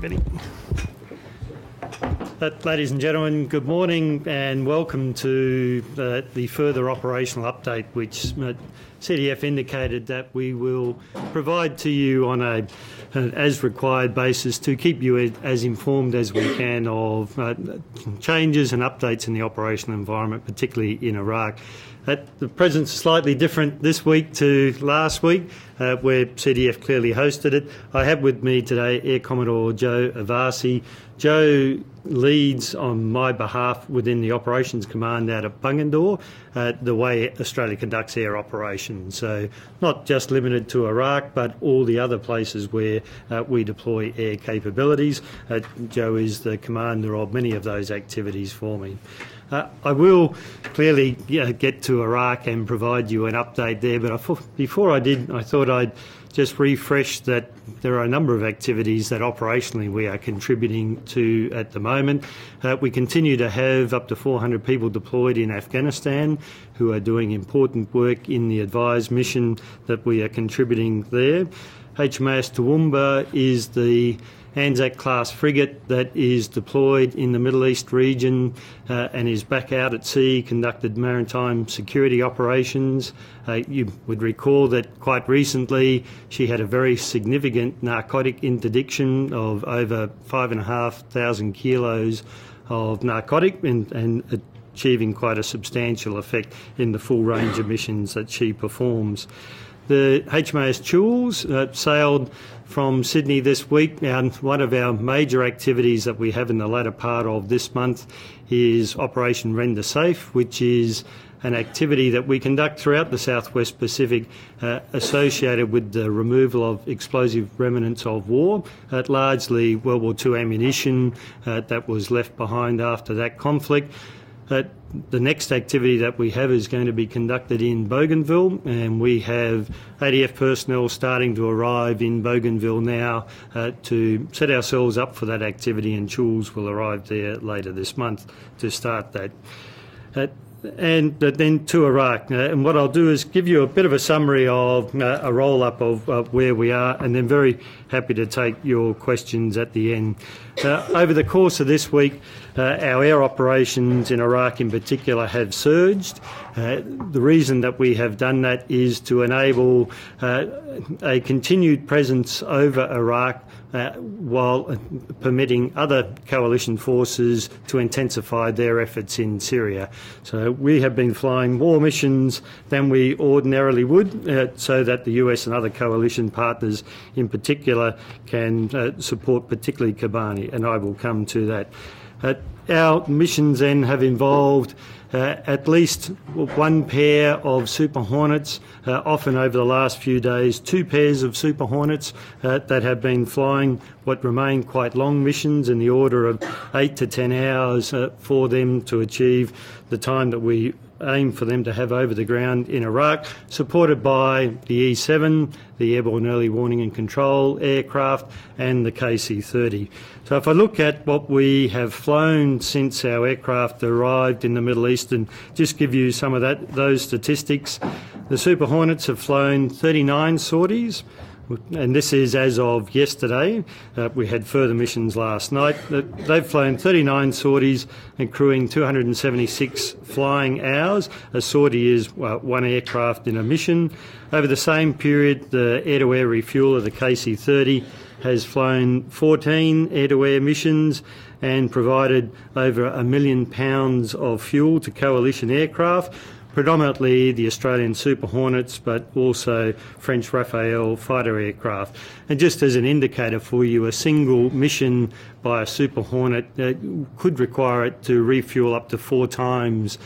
Benny. Ladies and gentlemen, good morning and welcome to the further operational update which CDF indicated that we will provide to you on an as required basis to keep you as informed as we can of changes and updates in the operational environment, particularly in Iraq. The present's slightly different this week to last week, where CDF clearly hosted it. I have with me today Air Commodore Joe Iervasi. Joe leads on my behalf within the Operations Command out at Bungendore, the way Australia conducts air operations. So not just limited to Iraq, but all the other places where we deploy air capabilities. Joe is the commander of many of those activities for me. I will clearly get to Iraq and provide you an update there, but before I did, I thought I'd just refresh that there are a number of activities that operationally we are contributing to at the moment. We continue to have up to 400 people deployed in Afghanistan who are doing important work in the advised mission that we are contributing there. HMAS Toowoomba is the Anzac-class frigate that is deployed in the Middle East region and is back out at sea, conducted maritime security operations. You would recall that quite recently she had a very significant narcotic interdiction of over 5,500 kilos of narcotic and achieving quite a substantial effect in the full range of missions that she performs. The HMAS Jules sailed from Sydney this week, and one of our major activities that we have in the latter part of this month is Operation Render Safe, which is an activity that we conduct throughout the Southwest Pacific associated with the removal of explosive remnants of war, largely World War II ammunition that was left behind after that conflict. The next activity that we have is going to be conducted in Bougainville, and we have ADF personnel starting to arrive in Bougainville now to set ourselves up for that activity, and Jules will arrive there later this month to start that. And then to Iraq. And what I'll do is give you a bit of a summary of a roll-up of where we are, and then very happy to take your questions at the end. Over the course of this week, our air operations in Iraq in particular have surged. The reason that we have done that is to enable a continued presence over Iraq while permitting other coalition forces to intensify their efforts in Syria. So we have been flying more missions than we ordinarily would so that the US and other coalition partners in particular can support particularly Kobani, and I will come to that. Our missions then have involved at least one pair of Super Hornets, often over the last few days, two pairs of Super Hornets that have been flying what remain quite long missions in the order of 8 to 10 hours for them to achieve the time that we aim for them to have over the ground in Iraq, supported by the E7, the Airborne Early Warning and Control aircraft, and the KC-30. So if I look at what we have flown since our aircraft arrived in the Middle East and just give you some of those statistics, the Super Hornets have flown 39 sorties, and this is as of yesterday. We had further missions last night. They've flown 39 sorties and crewing 276 flying hours. A sortie is one aircraft in a mission. Over the same period, the air-to-air refueler, the KC-30, has flown 14 air-to-air missions and provided over £1 million of fuel to coalition aircraft, predominantly the Australian Super Hornets, but also French Rafale fighter aircraft. And just as an indicator for you, a single mission by a Super Hornet could require it to refuel up to 4 times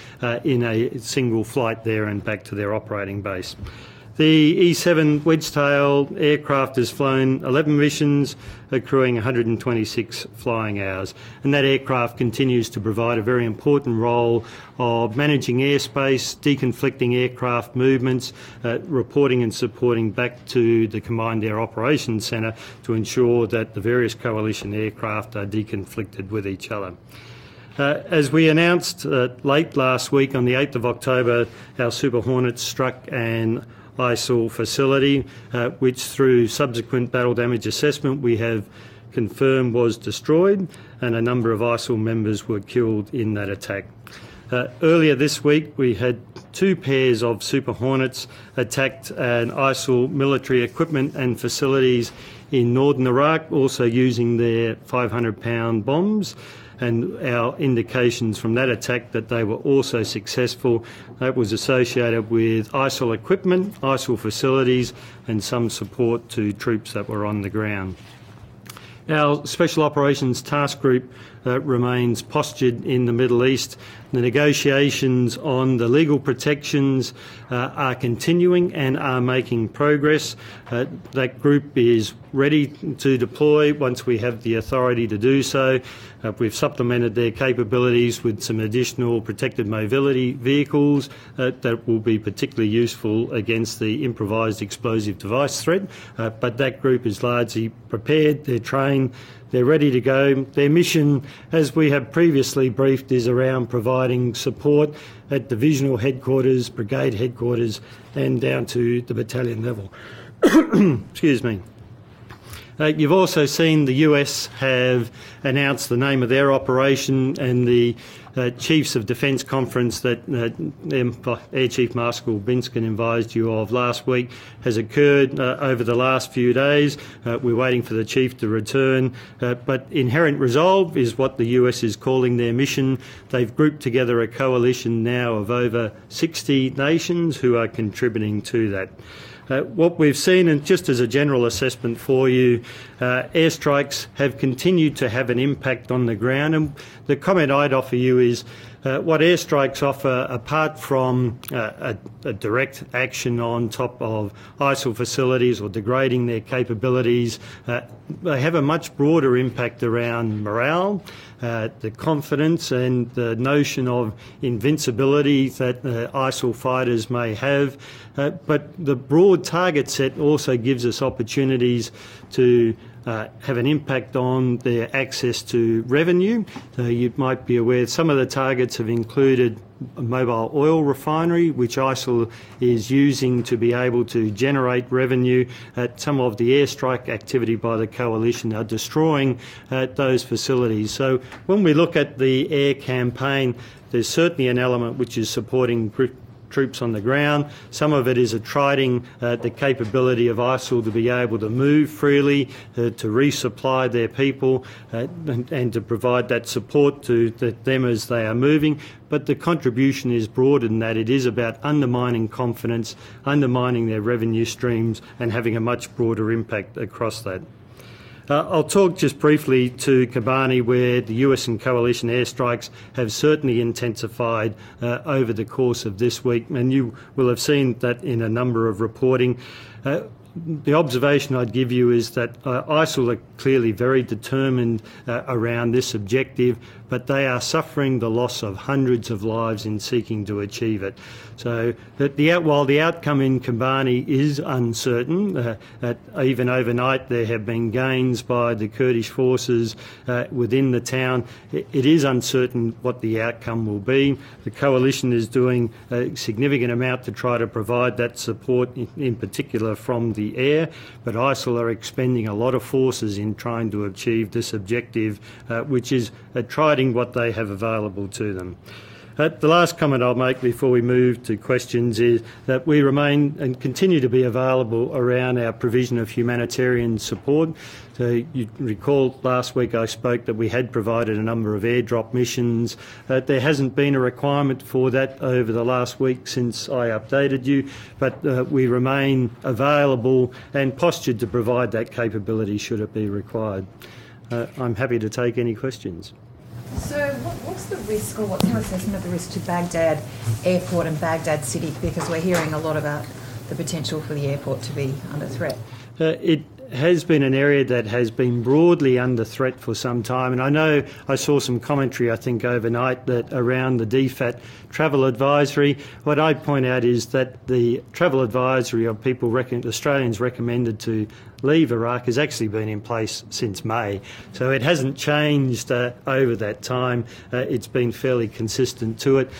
in a single flight there and back to their operating base. The E7 Wedgetail aircraft has flown 11 missions, accruing 126 flying hours. And that aircraft continues to provide a very important role of managing airspace, deconflicting aircraft movements, reporting and supporting back to the Combined Air Operations Centre to ensure that the various coalition aircraft are deconflicted with each other. As we announced late last week on the 8th of October, our Super Hornets struck an ISIL facility, which through subsequent battle damage assessment we have confirmed was destroyed, and a number of ISIL members were killed in that attack. Earlier this week, we had 2 pairs of Super Hornets attacked an ISIL military equipment and facilities in northern Iraq, also using their 500-pound bombs. And our indications from that attack that they were also successful. That was associated with ISIL equipment, ISIL facilities, and some support to troops that were on the ground. Our Special Operations Task Group remains postured in the Middle East. The negotiations on the legal protections are continuing and are making progress. That group is ready to deploy once we have the authority to do so. We've supplemented their capabilities with some additional protected mobility vehicles that will be particularly useful against the improvised explosive device threat. But that group is largely prepared, they're trained, they're ready to go. Their mission, as we have previously briefed, is around providing support at divisional headquarters, brigade headquarters, and down to the battalion level. Excuse me. You've also seen the US have announced the name of their operation, and the Chiefs of Defence Conference that Air Chief Marshal Binskin advised you of last week has occurred over the last few days. We're waiting for the Chief to return, but Inherent Resolve is what the US is calling their mission. They've grouped together a coalition now of over 60 nations who are contributing to that. What we've seen, and just as a general assessment for you, airstrikes have continued to have an impact on the ground, and the comment I'd offer you is what airstrikes offer, apart from a direct action on top of ISIL facilities or degrading their capabilities, they have a much broader impact around morale, the confidence and the notion of invincibility that ISIL fighters may have. But the broad target set also gives us opportunities to have an impact on their access to revenue. So you might be aware some of the targets have included a mobile oil refinery, which ISIL is using to be able to generate revenue. Some of the airstrike activity by the coalition are destroying those facilities. So when we look at the air campaign, there's certainly an element which is supporting troops on the ground. Some of it is attriting the capability of ISIL to be able to move freely, to resupply their people, and to provide that support to them as they are moving. But the contribution is broader than that. It is about undermining confidence, undermining their revenue streams, and having a much broader impact across that. I'll talk just briefly to Kobani, where the US and coalition airstrikes have certainly intensified over the course of this week, and you will have seen that in a number of reporting. The observation I'd give you is that ISIL are clearly very determined around this objective, but they are suffering the loss of hundreds of lives in seeking to achieve it. So while the outcome in Kobani is uncertain, even overnight there have been gains by the Kurdish forces within the town, it is uncertain what the outcome will be. The coalition is doing a significant amount to try to provide that support, in particular from the air, but ISIL are expending a lot of forces in trying to achieve this objective, which is attriting what they have available to them. The last comment I'll make before we move to questions is that we remain and continue to be available around our provision of humanitarian support. So you recall last week I spoke that we had provided a number of airdrop missions. There hasn't been a requirement for that over the last week since I updated you, but we remain available and postured to provide that capability should it be required. I'm happy to take any questions. So what's the risk, or what's your assessment of the risk to Baghdad Airport and Baghdad City? Because we're hearing a lot about the potential for the airport to be under threat. It has been an area that has been broadly under threat for some time, and I know I saw some commentary, I think, overnight that around the DFAT travel advisory. What I'd point out is that the travel advisory of people, Australians recommended to leave Iraq has actually been in place since May. So it hasn't changed over that time. It's been fairly consistent to it.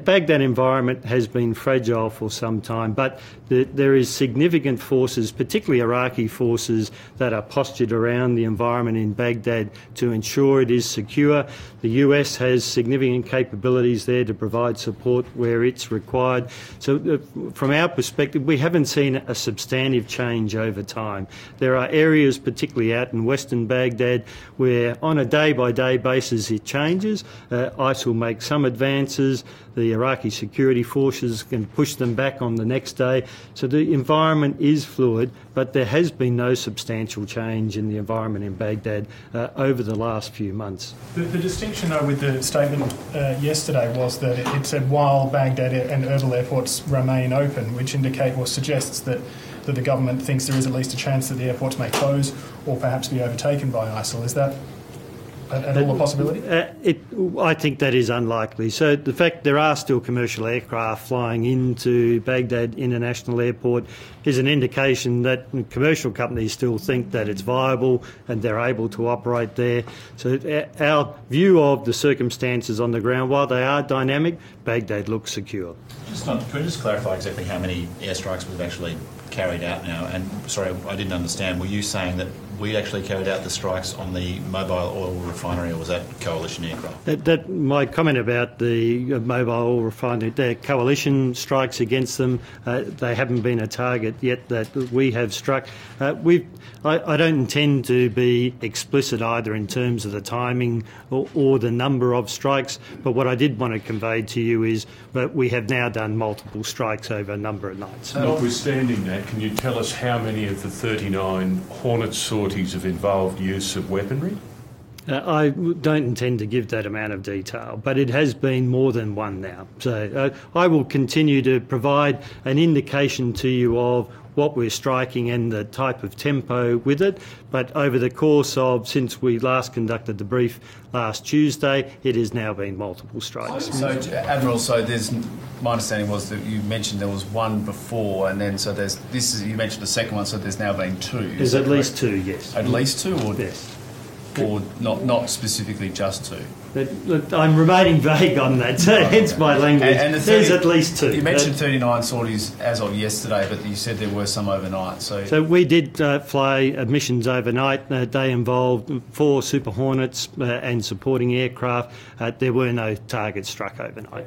Baghdad environment has been fragile for some time, but there is significant forces, particularly Iraqi forces, that are postured around the environment in Baghdad to ensure it is secure. The US has significant capabilities there to provide support where it's required. So from our perspective, we haven't seen a substantive change over time. There are areas, particularly out in western Baghdad, where on a day-by-day basis it changes. ISIL make some advances. The Iraqi security forces can push them back on the next day. So the environment is fluid, but there has been no substantial change in the environment in Baghdad over the last few months. The distinction, though, with the statement yesterday was that it said while Baghdad and Erbil airports remain open, which indicates or suggests that the government thinks there is at least a chance that the airports may close or perhaps be overtaken by ISIL. Is that at all a possibility? I think that is unlikely. So the fact there are still commercial aircraft flying into Baghdad International Airport is an indication that commercial companies still think that it's viable and they're able to operate there. So our view of the circumstances on the ground, while they are dynamic, Baghdad looks secure. Can we just clarify exactly how many airstrikes we've actually carried out now? And sorry, I didn't understand. Were you saying that we actually carried out the strikes on the mobile oil refinery, or was that coalition aircraft? My comment about the mobile oil refinery, they're coalition strikes against them. They haven't been a target yet that we have struck. I don't intend to be explicit either in terms of the timing or the number of strikes, but what I did want to convey to you is that we have now done multiple strikes over a number of nights. Notwithstanding that, can you tell us how many of the 39 Hornet sorties have involved use of weaponry? I don't intend to give that amount of detail, but it has been more than one now. So I will continue to provide an indication to you of what we're striking and the type of tempo with it. But over the course of, since we last conducted the brief last Tuesday, it has now been multiple strikes. So Admiral, my understanding was that you mentioned there was one before, and then you mentioned the second one, so there's now been two. There's at least two, yes. At least two, or yes. Or not specifically just two? Look, I'm remaining vague on that, so hence my language. And there's at least two. You mentioned 39 sorties as of yesterday, but you said there were some overnight. So we did fly missions overnight. They involved 4 Super Hornets and supporting aircraft. There were no targets struck overnight.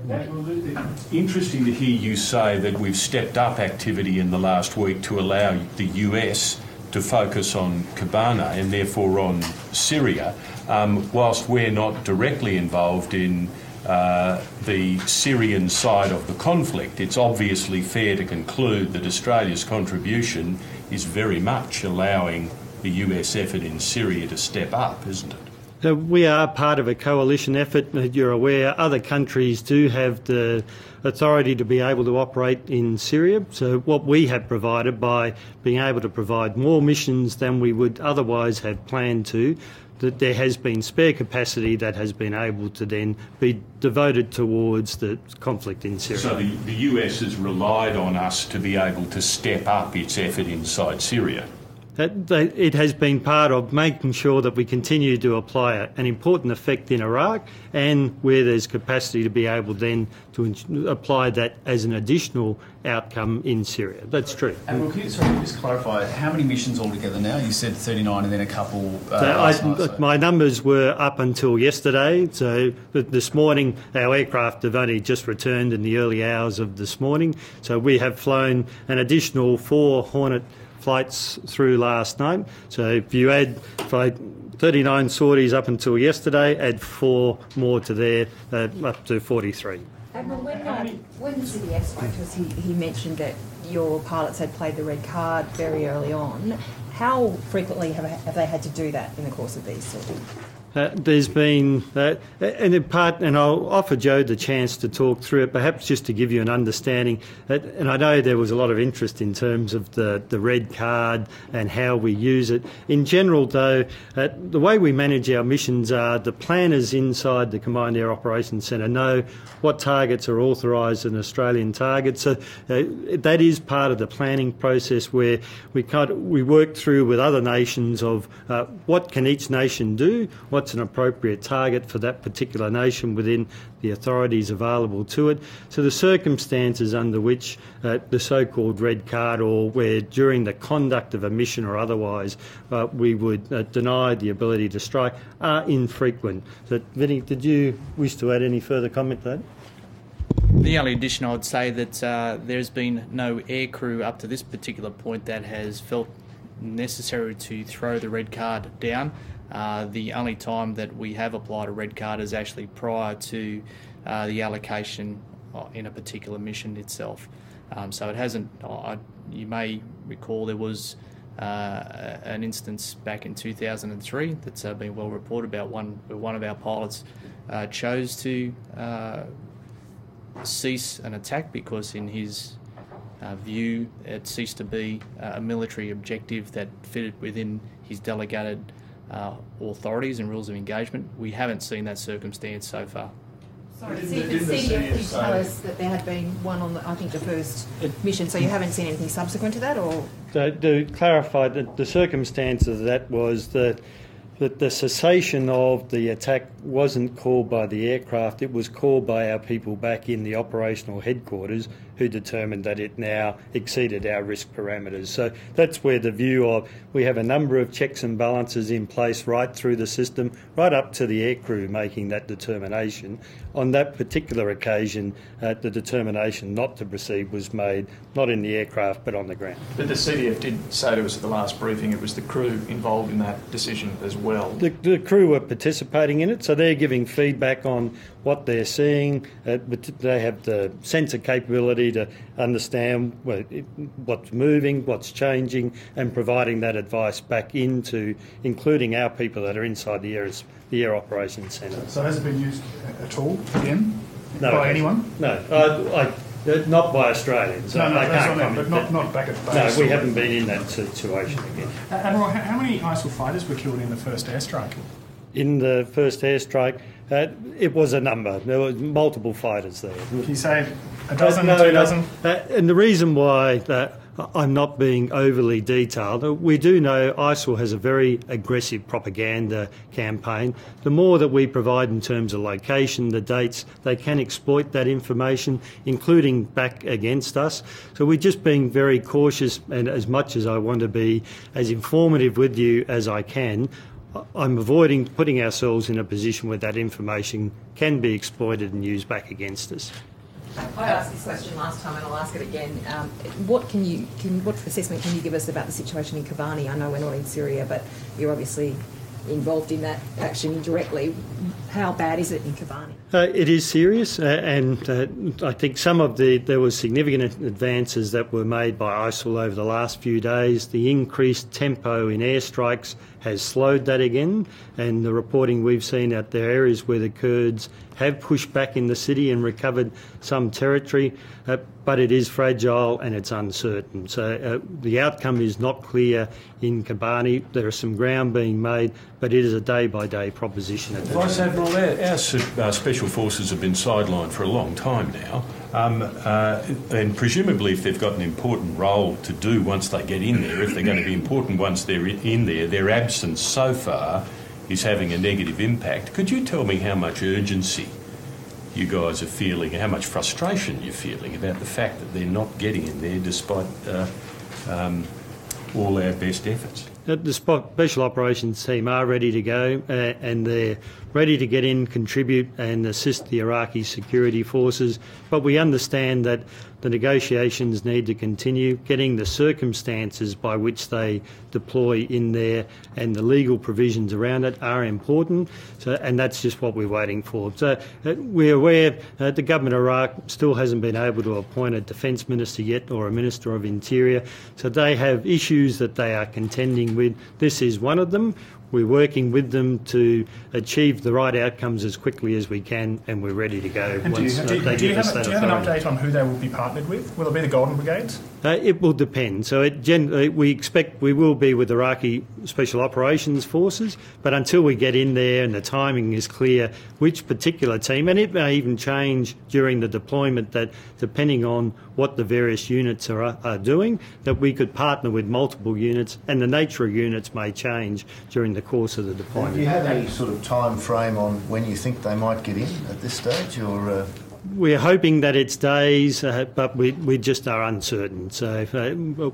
Interesting to hear you say that we've stepped up activity in the last week to allow the US to focus on Kobani and therefore on Syria, whilst we're not directly involved in the Syrian side of the conflict. It's obviously fair to conclude that Australia's contribution is very much allowing the US effort in Syria to step up, isn't it? So we are part of a coalition effort. You're aware other countries do have the authority to be able to operate in Syria. So what we have provided by being able to provide more missions than we would otherwise have planned to, that there has been spare capacity that has been able to then be devoted towards the conflict in Syria. So the US has relied on us to be able to step up its effort inside Syria. It has been part of making sure that we continue to apply an important effect in Iraq, and where there's capacity to be able then to apply that as an additional outcome in Syria. That's true. And can you just clarify, how many missions altogether now? You said 39 and then a couple last night. My numbers were up until yesterday. So this morning our aircraft have only just returned in the early hours of this morning. So we have flown an additional 4 Hornet flights through last night. So if you add 39 sorties up until yesterday, add 4 more to there, up to 43. Admiral, when the CDF spoke to us, he mentioned that your pilots had played the red card very early on. How frequently have they had to do that in the course of these sorties? There's been, and in part, and I'll offer Joe the chance to talk through it, perhaps just to give you an understanding. And I know there was a lot of interest in terms of the red card and how we use it. In general, though, the way we manage our missions are the planners inside the Combined Air Operations Centre know what targets are authorised as an Australian target. So that is part of the planning process where we work through with other nations of what can each nation do, what's an appropriate target for that particular nation within the authorities available to it. So the circumstances under which the so-called red card, or where during the conduct of a mission or otherwise we would deny the ability to strike, are infrequent. So, Vinny, did you wish to add any further comment to that? The only addition I would say that there's been no aircrew up to this particular point that has felt necessary to throw the red card down. The only time that we have applied a red card is actually prior to the allocation in a particular mission itself. So it hasn't, you may recall there was an instance back in 2003 that's been well reported about where one of our pilots chose to cease an attack because in his view it ceased to be a military objective that fitted within his delegated authorities and rules of engagement. We haven't seen that circumstance so far. Sorry, CDF did tell us that there had been one on, I think, the first mission, so you haven't seen anything subsequent to that, or? So to clarify, the circumstance of that was that the cessation of the attack wasn't called by the aircraft, it was called by our people back in the operational headquarters who determined that it now exceeded our risk parameters. So that's where the view of we have a number of checks and balances in place right through the system, right up to the aircrew making that determination. On that particular occasion, the determination not to proceed was made not in the aircraft but on the ground. But the CDF did say to us at the last briefing it was the crew involved in that decision as well. The crew were participating in it, so they're giving feedback on what they're seeing. They have the sensor capability to understand what's moving, what's changing, and providing that advice back into, including our people that are inside the Air Operations Centre. So has it been used at all again? No, by anyone? No, not by Australians. No, I can't but not back at the base. No, we haven't been in that situation again. Admiral, how many ISIL fighters were killed in the first airstrike? In the first airstrike, it was a number. There were multiple fighters there. Can you say a dozen, no, 2 dozen? And the reason why I'm not being overly detailed, we do know ISIL has a very aggressive propaganda campaign. The more that we provide in terms of location, the dates, they can exploit that information, including back against us. So we're just being very cautious, and as much as I want to be as informative with you as I can, I'm avoiding putting ourselves in a position where that information can be exploited and used back against us. I asked this question last time and I'll ask it again. What assessment can you give us about the situation in Kobani? I know we're not in Syria, but you're obviously involved in that action indirectly. How bad is it in Kobani? It is serious, and I think there was significant advances that were made by ISIL over the last few days. The increased tempo in airstrikes has slowed that again, and the reporting we've seen out there areas where the Kurds have pushed back in the city and recovered some territory, but it is fragile and it's uncertain. So the outcome is not clear in Kobani. There is some ground being made, but it is a day-by-day proposition. Vice Admiral, our special forces have been sidelined for a long time now, and presumably if they've got an important role to do once they get in there, if they're going to be important once they're in there, their absence so far is having a negative impact. Could you tell me how much urgency you guys are feeling, how much frustration you're feeling about the fact that they're not getting in there despite all our best efforts? The Special Operations team are ready to go, and they're ready to get in, contribute and assist the Iraqi security forces, but we understand that the negotiations need to continue. Getting the circumstances by which they deploy in there and the legal provisions around it are important, and that's just what we're waiting for. So we're aware the government of Iraq still hasn't been able to appoint a defence minister yet or a minister of interior, so they have issues that they are contending with. This is one of them. we're working with them to achieve the right outcomes as quickly as we can, and we're ready to go once they give us that authority. Do you have an update on who they will be partnered with? Will it be the Golden Brigades? It will depend. So we expect we will be with Iraqi Special Operations Forces, but until we get in there and the timing is clear, which particular team, and it may even change during the deployment, that depending on what the various units are doing, that we could partner with multiple units, and the nature of units may change during the course of the deployment. Do you have any sort of time frame on when you think they might get in at this stage, or...? We're hoping that it's days, but we just are uncertain. So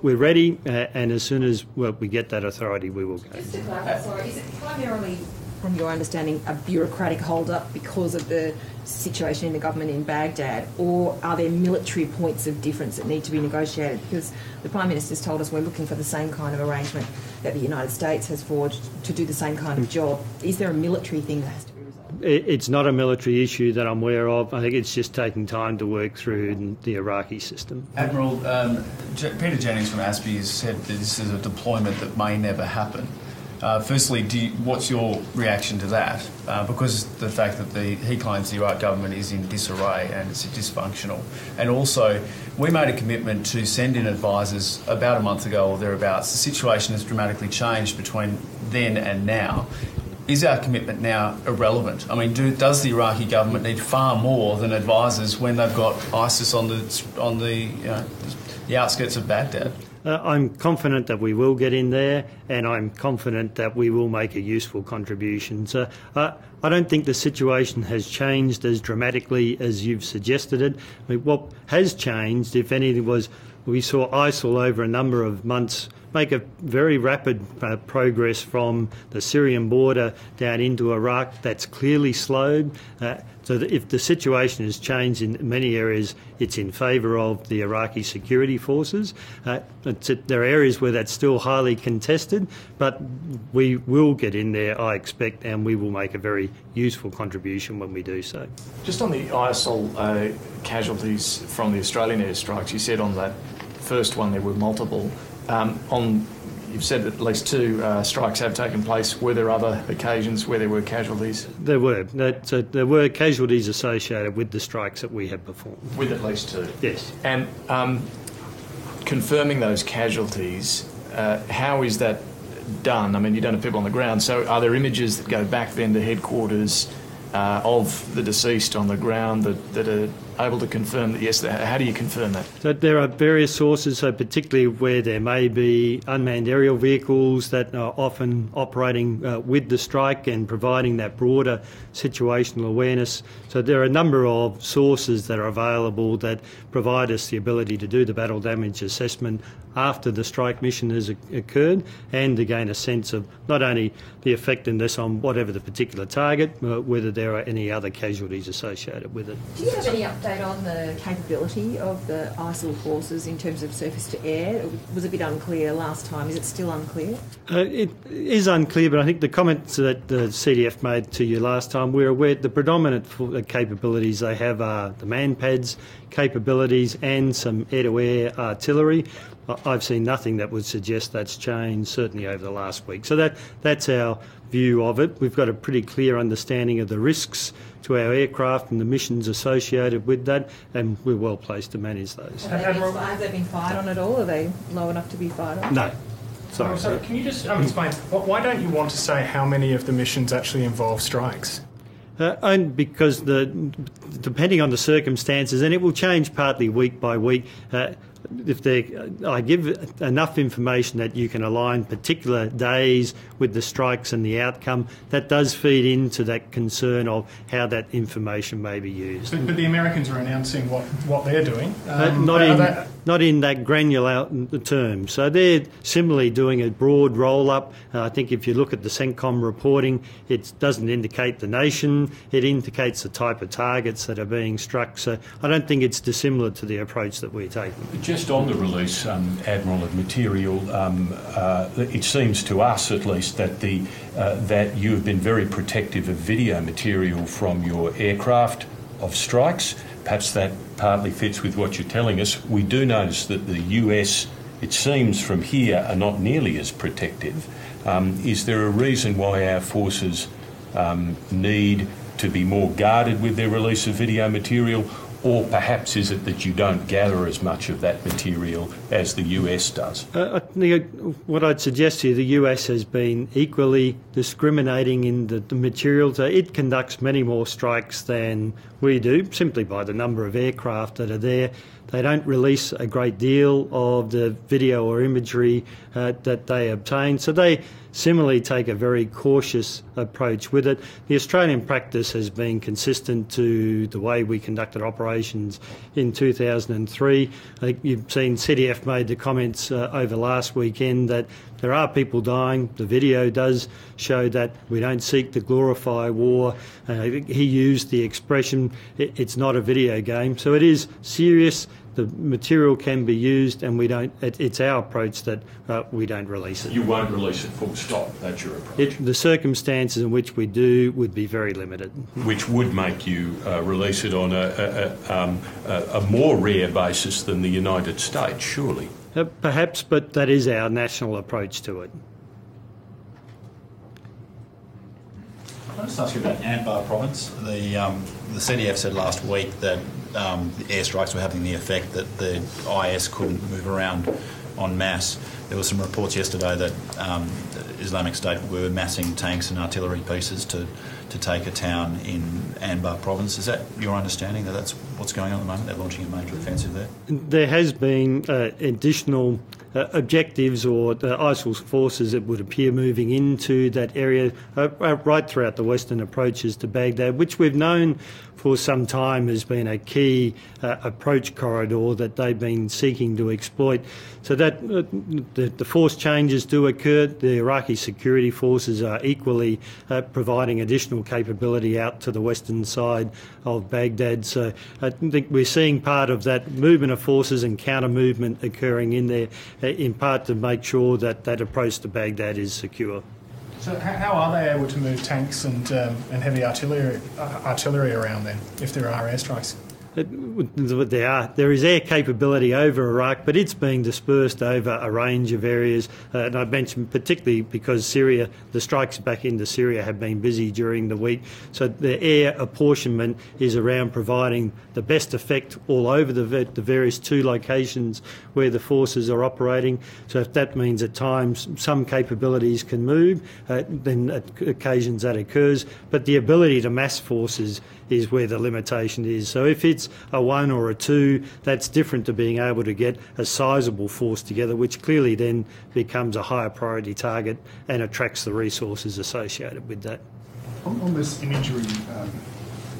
we're ready, and as soon as we get that authority, we will go. Just to clarify, sorry, is it primarily, from your understanding, a bureaucratic hold-up because of the situation in the government in Baghdad, or are there military points of difference that need to be negotiated? Because the Prime Minister's told us we're looking for the same kind of arrangement that the United States has forged to do the same kind of job. Is there a military thing that has to be resolved? It's not a military issue that I'm aware of. I think it's just taking time to work through the Iraqi system. Admiral, Peter Jennings from ASPI has said that this is a deployment that may never happen. Firstly, what's your reaction to that? Because the fact that he claims the Iraq government is in disarray and it's dysfunctional. And also, we made a commitment to send in advisors about a month ago or thereabouts. The situation has dramatically changed between then and now. Is our commitment now irrelevant? I mean, does the Iraqi government need far more than advisors when they've got ISIS on the outskirts of Baghdad? I'm confident that we will get in there, and I'm confident that we will make a useful contribution. So I don't think the situation has changed as dramatically as you've suggested it. I mean, what has changed, if anything, was we saw ISIL over a number of months make a very rapid progress from the Syrian border down into Iraq. That's clearly slowed. So that if the situation has changed in many areas, it's in favour of the Iraqi security forces. There are areas where that's still highly contested, but we will get in there, I expect, and we will make a very useful contribution when we do so. Just on the ISIL casualties from the Australian airstrikes, you said on that first one there were multiple. You've said at least 2 strikes have taken place. Were there other occasions where there were casualties? There were. There were casualties associated with the strikes that we have performed. With at least 2? Yes. And confirming those casualties, how is that done? I mean, you don't have people on the ground, so are there images that go back then to headquarters of the deceased on the ground that are able to confirm that, yes, how do you confirm that? So there are various sources, so particularly where there may be unmanned aerial vehicles that are often operating with the strike and providing that broader situational awareness. So there are a number of sources that are available that provide us the ability to do the battle damage assessment after the strike mission has occurred, and to gain a sense of not only the effectiveness on whatever the particular target, whether there are any other casualties associated with it. Do you have any update on the capability of the ISIL forces in terms of surface to air? It was a bit unclear last time. Is it still unclear? It is unclear, but I think the comments that the CDF made to you last time, we're aware the predominant capabilities they have are the man-pads capabilities and some air-to-air artillery. I've seen nothing that would suggest that's changed, certainly over the last week. So that's our view of it. We've got a pretty clear understanding of the risks to our aircraft and the missions associated with that, and we're well placed to manage those. Have they been fired on at all? Are they low enough to be fired on? No. Sorry. So can you just explain, why don't you want to say how many of the missions actually involve strikes? And because depending on the circumstances, and it will change partly week by week, if I give enough information that you can align particular days with the strikes and the outcome, that does feed into that concern of how that information may be used. But the Americans are announcing what they're doing. Not in that granular term. So they're similarly doing a broad roll-up. I think if you look at the CENTCOM reporting, it doesn't indicate the nation. It indicates the type of targets that are being struck. So I don't think it's dissimilar to the approach that we're taking. Just on the release, Admiral, of material, it seems to us at least that that you have been very protective of video material from your aircraft of strikes. Perhaps that partly fits with what you're telling us. We do notice that the US, it seems from here, are not nearly as protective. Is there a reason why our forces need to be more guarded with their release of video material, or perhaps is it that you don't gather as much of that material as the US does? What I'd suggest to you, the US has been equally discriminating in the materials. It conducts many more strikes than we do, simply by the number of aircraft that are there. They don't release a great deal of the video or imagery that they obtain, so they similarly take a very cautious approach with it. The Australian practice has been consistent to the way we conducted operations in 2003. I think you've seen CDF made the comments over last weekend that there are people dying. The video does show that. We don't seek to glorify war. He used the expression, it's not a video game, so it is serious. The material can be used, and we don't. It's our approach that we don't release it. You won't release it full stop. That's your approach. The circumstances in which we do would be very limited. Which would make you release it on a more rare basis than the United States, surely. Perhaps, but that is our national approach to it. Can I just ask you about Anbar province? The CDF said last week that the airstrikes were having the effect that the IS couldn't move around en masse. There were some reports yesterday that Islamic State were massing tanks and artillery pieces to take a town in Anbar province. Is that your understanding that that's what's going on at the moment? They're launching a major offensive there? There has been additional objectives or ISIL's forces that would appear moving into that area right throughout the western approaches to Baghdad, which we've known for some time has been a key approach corridor that they've been seeking to exploit. So that the force changes do occur. The Iraqi security forces are equally providing additional capability out to the western side of Baghdad. So I think we're seeing part of that movement of forces and counter movement occurring in there, in part to make sure that that approach to Baghdad is secure. So how are they able to move tanks and heavy artillery around then, if there are airstrikes? There is air capability over Iraq, but it's being dispersed over a range of areas. And I mentioned particularly because Syria, the strikes back into Syria have been busy during the week. So the air apportionment is around providing the best effect all over the various two locations where the forces are operating. So if that means at times some capabilities can move, then at occasions that occurs. But the ability to mass forces is where the limitation is. So if it's a 1 or a 2, that's different to being able to get a sizable force together, which clearly then becomes a higher priority target and attracts the resources associated with that. On this imagery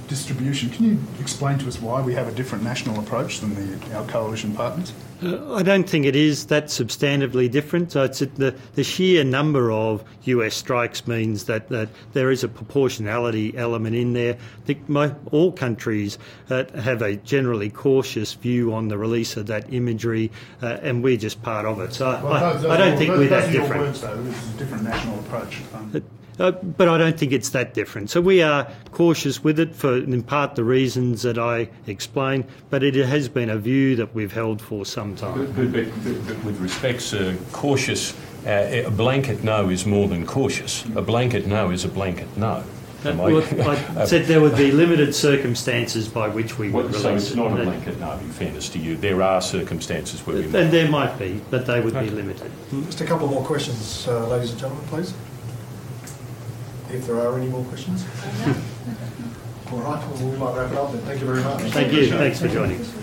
distribution, can you explain to us why we have a different national approach than our coalition partners? I don't think it is that substantively different. So it's the sheer number of US strikes means that there is a proportionality element in there. I think all countries have a generally cautious view on the release of that imagery, and we're just part of it. So I don't think we're that different. Words, though. This is a different national approach. But I don't think it's that different. So we are cautious with it for, in part, the reasons that I explained, but it has been a view that we've held for some time. But with respect, cautious, a blanket no is more than cautious. A blanket no is a blanket no. I said there would be limited circumstances by which we would release it. So it's not a blanket no, in fairness to you. There are circumstances where we might. And there might be, but they would be limited. Just a couple more questions, ladies and gentlemen, please. If there are any more questions. All right, well, we might wrap it up then. Thank you very much. Thank you. Thanks for joining us.